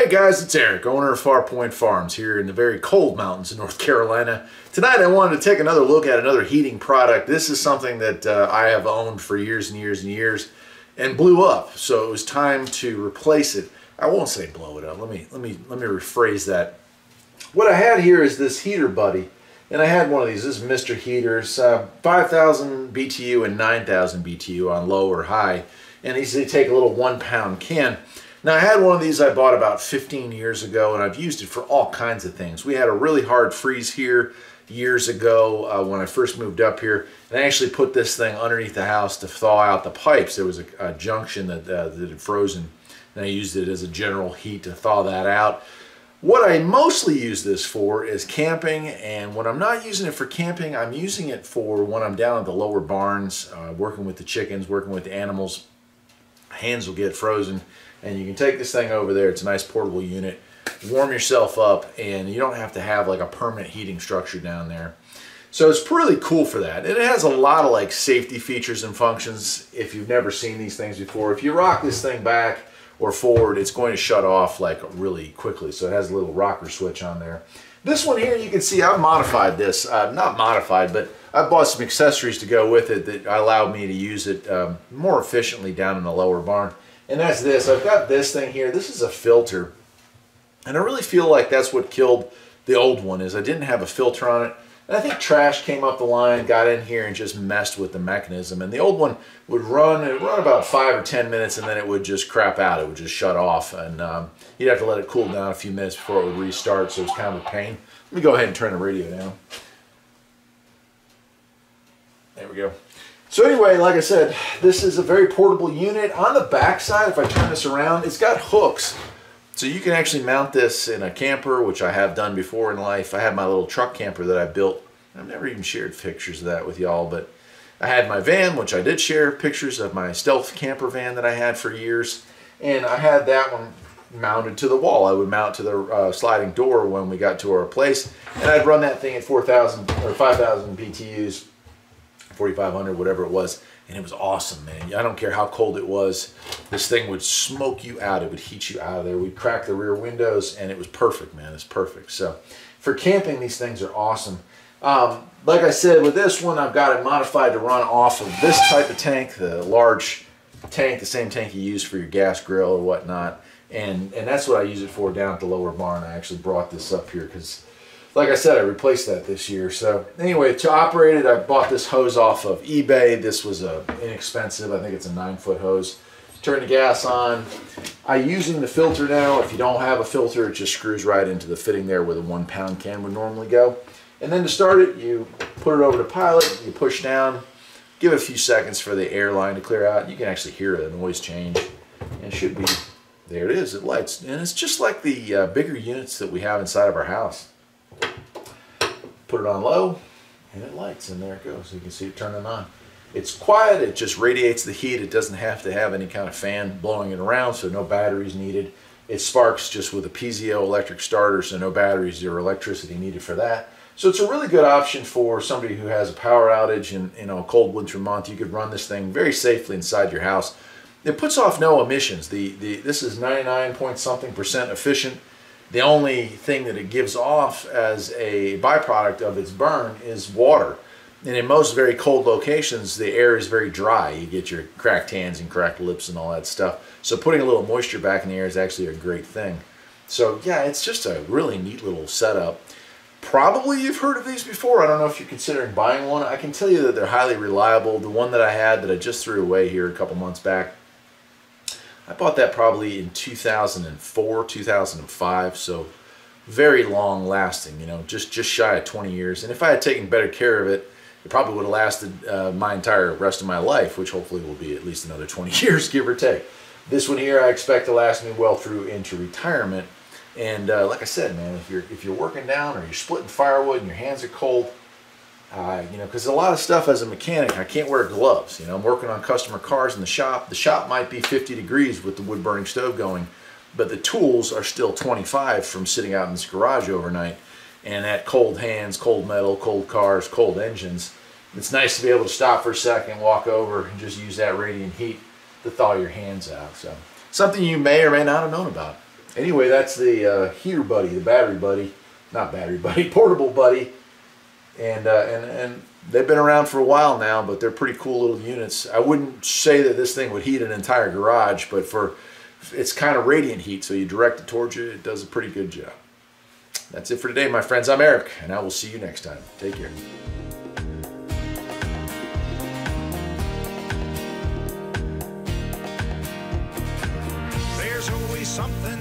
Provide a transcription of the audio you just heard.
Hey guys, it's Eric, owner of Farpoint Farms here in the very cold mountains of North Carolina. Tonight I wanted to take another look at another heating product. This is something that I have owned for years and years and years and blew up. So it was time to replace it. I won't say blow it up. Let me rephrase that. What I had here is this heater buddy, and I had one of these. This is Mr. Heaters, 5,000 BTU and 9,000 BTU on low or high. And these, they take a little 1-pound can. Now I had one of these I bought about 15 years ago, and I've used it for all kinds of things. We had a really hard freeze here years ago when I first moved up here, and I actually put this thing underneath the house to thaw out the pipes. There was a junction that had frozen, and I used it as a general heat to thaw that out. What I mostly use this for is camping, and when I'm not using it for camping, I'm using it for when I'm down at the lower barns, working with the chickens, working with the animals. Hands will get frozen, and you can take this thing over there. It's a nice portable unit, warm yourself up, and you don't have to have like a permanent heating structure down there. So it's really cool for that. And it has a lot of like safety features and functions if you've never seen these things before. If you rock this thing back or forward, it's going to shut off like really quickly. So it has a little rocker switch on there. This one here, you can see I've modified this. Not modified, but I bought some accessories to go with it that allowed me to use it more efficiently down in the lower barn. And that's this. I've got this thing here. This is a filter. And I really feel like that's what killed the old one, is I didn't have a filter on it. And I think trash came up the line, got in here, and just messed with the mechanism. And the old one would run about 5 or 10 minutes, and then it would just crap out. It would just shut off. And you'd have to let it cool down a few minutes before it would restart, so it's kind of a pain. Let me go ahead and turn the radio down. There we go. So anyway, like I said, this is a very portable unit. On the back side, if I turn this around, it's got hooks. So you can actually mount this in a camper, which I have done before in life. I have my little truck camper that I built. I've never even shared pictures of that with y'all, but I had my van, which I did share pictures of my stealth camper van that I had for years. And I had that one mounted to the wall. I would mount to the sliding door when we got to our place, and I'd run that thing at 4,000 or 5,000 BTUs, 4,500, whatever it was, and it was awesome, man. I don't care how cold it was. This thing would smoke you out. It would heat you out of there. We'd crack the rear windows, and it was perfect, man. It's perfect. So for camping, these things are awesome. Like I said, with this one, I've got it modified to run off of this type of tank, the large tank, the same tank you use for your gas grill or whatnot. And that's what I use it for down at the lower barn. I actually brought this up here because, like I said, I replaced that this year. So anyway, to operate it, I bought this hose off of eBay. This was inexpensive. I think it's a 9-foot hose. Turn the gas on. I'm using the filter now. If you don't have a filter, it just screws right into the fitting there where the 1-pound can would normally go. And then to start it, you put it over to pilot, you push down, give it a few seconds for the air line to clear out. You can actually hear the noise change. And it should be, there it is, it lights. And it's just like the bigger units that we have inside of our house. Put it on low, and it lights, and there it goes. You can see it turning on. It's quiet. It just radiates the heat. It doesn't have to have any kind of fan blowing it around, so no batteries needed. It sparks just with a piezoelectric starter, so no batteries or electricity needed for that. So it's a really good option for somebody who has a power outage in a cold winter month. You could run this thing very safely inside your house. It puts off no emissions. This is 99-point-something% efficient. The only thing that it gives off as a byproduct of its burn is water. And in most very cold locations, the air is very dry. You get your cracked hands and cracked lips and all that stuff. So putting a little moisture back in the air is actually a great thing. So yeah, it's just a really neat little setup. Probably you've heard of these before. I don't know if you're considering buying one. I can tell you that they're highly reliable. The one that I had that I just threw away here a couple months back, I bought that probably in 2004, 2005, so very long lasting, you know, just shy of 20 years. And if I had taken better care of it, it probably would have lasted my entire rest of my life, which hopefully will be at least another 20 years, give or take. This one here I expect to last me well through into retirement. And like I said, man, if you're working down or you're splitting firewood and your hands are cold, you know, because a lot of stuff as a mechanic, I can't wear gloves. You know, I'm working on customer cars in the shop. The shop might be 50 degrees with the wood burning stove going, but the tools are still 25 from sitting out in this garage overnight. And that cold hands, cold metal, cold cars, cold engines, it's nice to be able to stop for a second, walk over, and just use that radiant heat to thaw your hands out. So something you may or may not have known about. Anyway, that's the heater buddy, the battery buddy, not battery buddy, portable buddy, and they've been around for a while now, but they're pretty cool little units. I wouldn't say that this thing would heat an entire garage, but it's kind of radiant heat, so you direct it towards you, it does a pretty good job. That's it for today, my friends. I'm Eric, and I will see you next time. Take care. There's always something